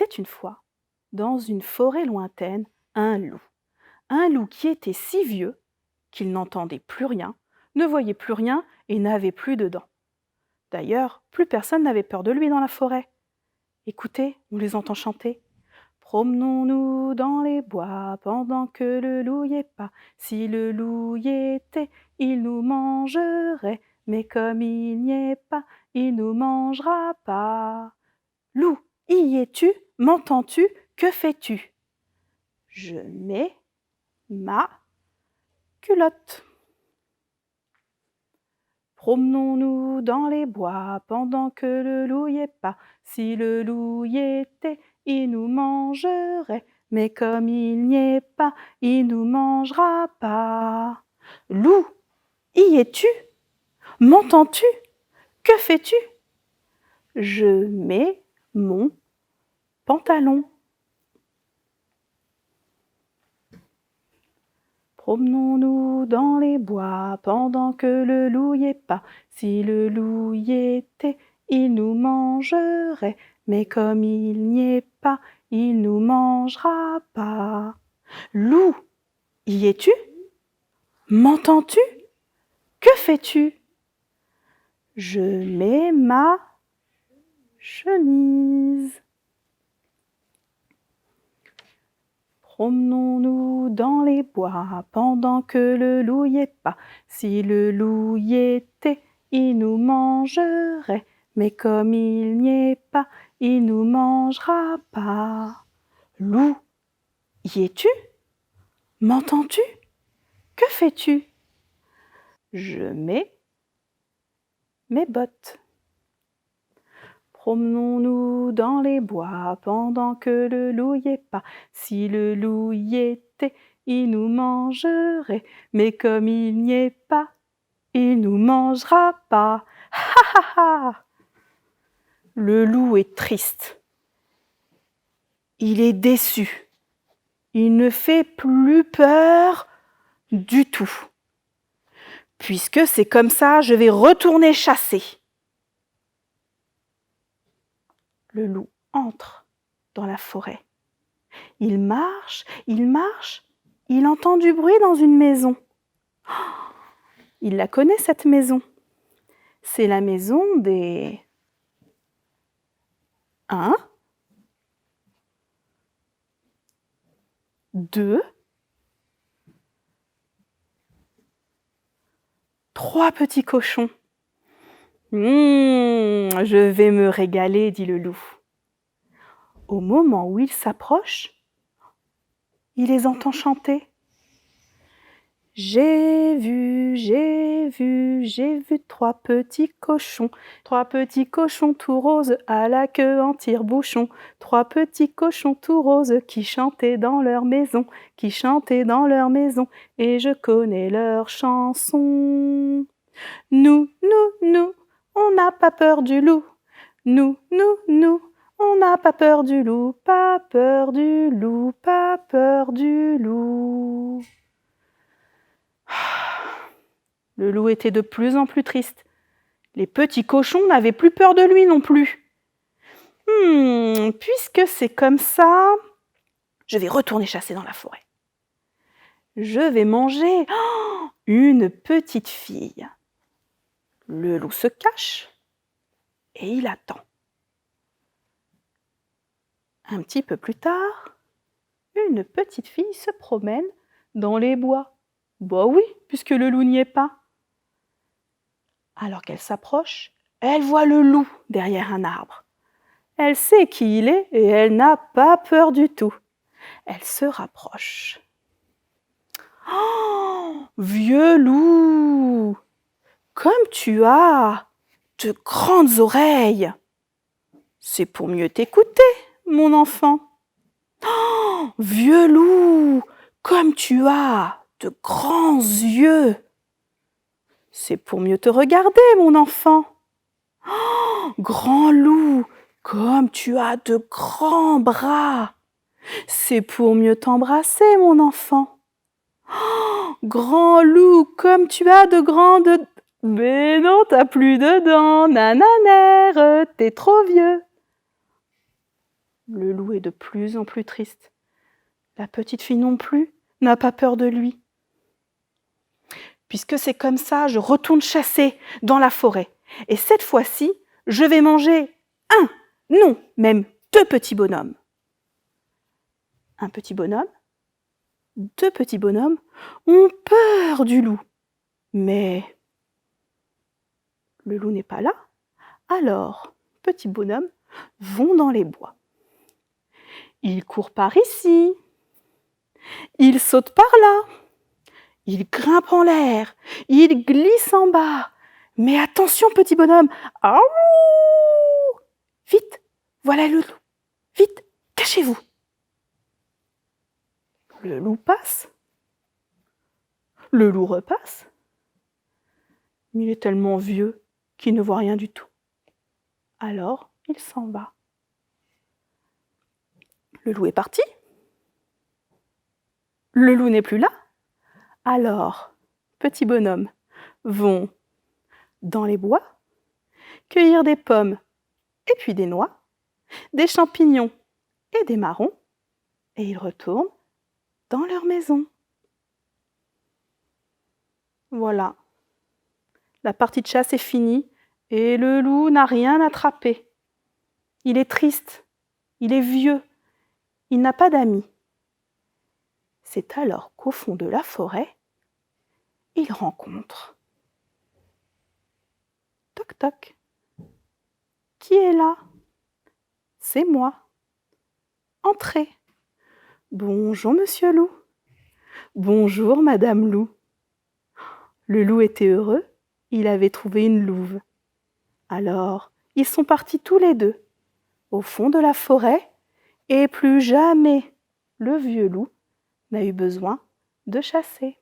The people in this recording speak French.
était une fois, dans une forêt lointaine, un loup. Un loup qui était si vieux qu'il n'entendait plus rien, ne voyait plus rien et n'avait plus de dents. D'ailleurs, plus personne n'avait peur de lui dans la forêt. Écoutez, on les entend chanter. Promenons-nous dans les bois pendant que le loup y est pas. Si le loup y était, il nous mangerait. Mais comme il n'y est pas, il nous mangera pas. Loup, y es-tu? M'entends-tu? Que fais-tu? Je mets ma culotte. Promenons-nous dans les bois pendant que le loup y est pas. Si le loup y était, il nous mangerait. Mais comme il n'y est pas, il nous mangera pas. Loup, y es-tu? M'entends-tu? Que fais-tu? Je mets mon pantalon. Promenons-nous dans les bois pendant que le loup y est pas. Si le loup y était, il nous mangerait. Mais comme il n'y est pas, il nous mangera pas. Loup, y es-tu? M'entends-tu? Que fais-tu? Je mets ma chemise. Promenons-nous dans les bois pendant que le loup y est pas. Si le loup y était, il nous mangerait. Mais comme il n'y est pas, il nous mangera pas. Loup, y es-tu? M'entends-tu? Que fais-tu? Je mets mes bottes. Promenons-nous dans les bois pendant que le loup y est pas. Si le loup y était, il nous mangerait. Mais comme il n'y est pas, il nous mangera pas. Ha ha ha! Le loup est triste. Il est déçu. Il ne fait plus peur du tout. Puisque c'est comme ça, je vais retourner chasser. Le loup entre dans la forêt. Il marche, il entend du bruit dans une maison. Il la connaît cette maison. C'est la maison des... 1, 2, 3 petits cochons. Je vais me régaler, dit le loup. Au moment où il s'approche, il les entend chanter. J'ai vu 3 petits cochons tout roses à la queue en tire-bouchon, 3 petits cochons tout roses qui chantaient dans leur maison, et je connais leur chanson. Nous, on n'a pas peur du loup, nous, on n'a pas peur du loup, pas peur du loup, pas peur du loup. Le loup était de plus en plus triste. Les petits cochons n'avaient plus peur de lui non plus. Puisque c'est comme ça, je vais retourner chasser dans la forêt. Je vais manger une petite fille. Le loup se cache et il attend. Un petit peu plus tard, une petite fille se promène dans les bois. Bah oui, puisque le loup n'y est pas. Alors qu'elle s'approche, elle voit le loup derrière un arbre. Elle sait qui il est et elle n'a pas peur du tout. Elle se rapproche. Oh, vieux loup, comme tu as de grandes oreilles. C'est pour mieux t'écouter, mon enfant. Oh, vieux loup, comme tu as de grands yeux. C'est pour mieux te regarder, mon enfant. Oh, grand loup, comme tu as de grands bras. C'est pour mieux t'embrasser, mon enfant. Oh, grand loup, comme tu as de grandes... Mais non, t'as plus de dents, nananère, t'es trop vieux. Le loup est de plus en plus triste. La petite fille non plus n'a pas peur de lui. Puisque c'est comme ça, je retourne chasser dans la forêt. Et cette fois-ci, je vais manger non, même 2 petits bonhommes. Un petit bonhomme, 2 petits bonhommes ont peur du loup. Mais le loup n'est pas là. Alors, petits bonhommes vont dans les bois. Ils courent par ici. Ils sautent par là. Ils grimpent en l'air. Ils glissent en bas. Mais attention, petit bonhomme. Aouh! Vite, voilà le loup. Vite, cachez-vous. Le loup passe. Le loup repasse. Mais il est tellement vieux qu'il ne voit rien du tout. Alors, il s'en va. Le loup est parti. Le loup n'est plus là. Alors, petits bonhommes vont dans les bois, cueillir des pommes et puis des noix, des champignons et des marrons, et ils retournent dans leur maison. Voilà, la partie de chasse est finie et le loup n'a rien attrapé. Il est triste, il est vieux, il n'a pas d'amis. C'est alors qu'au fond de la forêt, il rencontre. Toc toc. Qui est là? C'est moi. Entrez. Bonjour, monsieur loup. Bonjour, madame loup. Le loup était heureux, il avait trouvé une louve. Alors, ils sont partis tous les deux, au fond de la forêt, et plus jamais le vieux loup n'a eu besoin de chasser.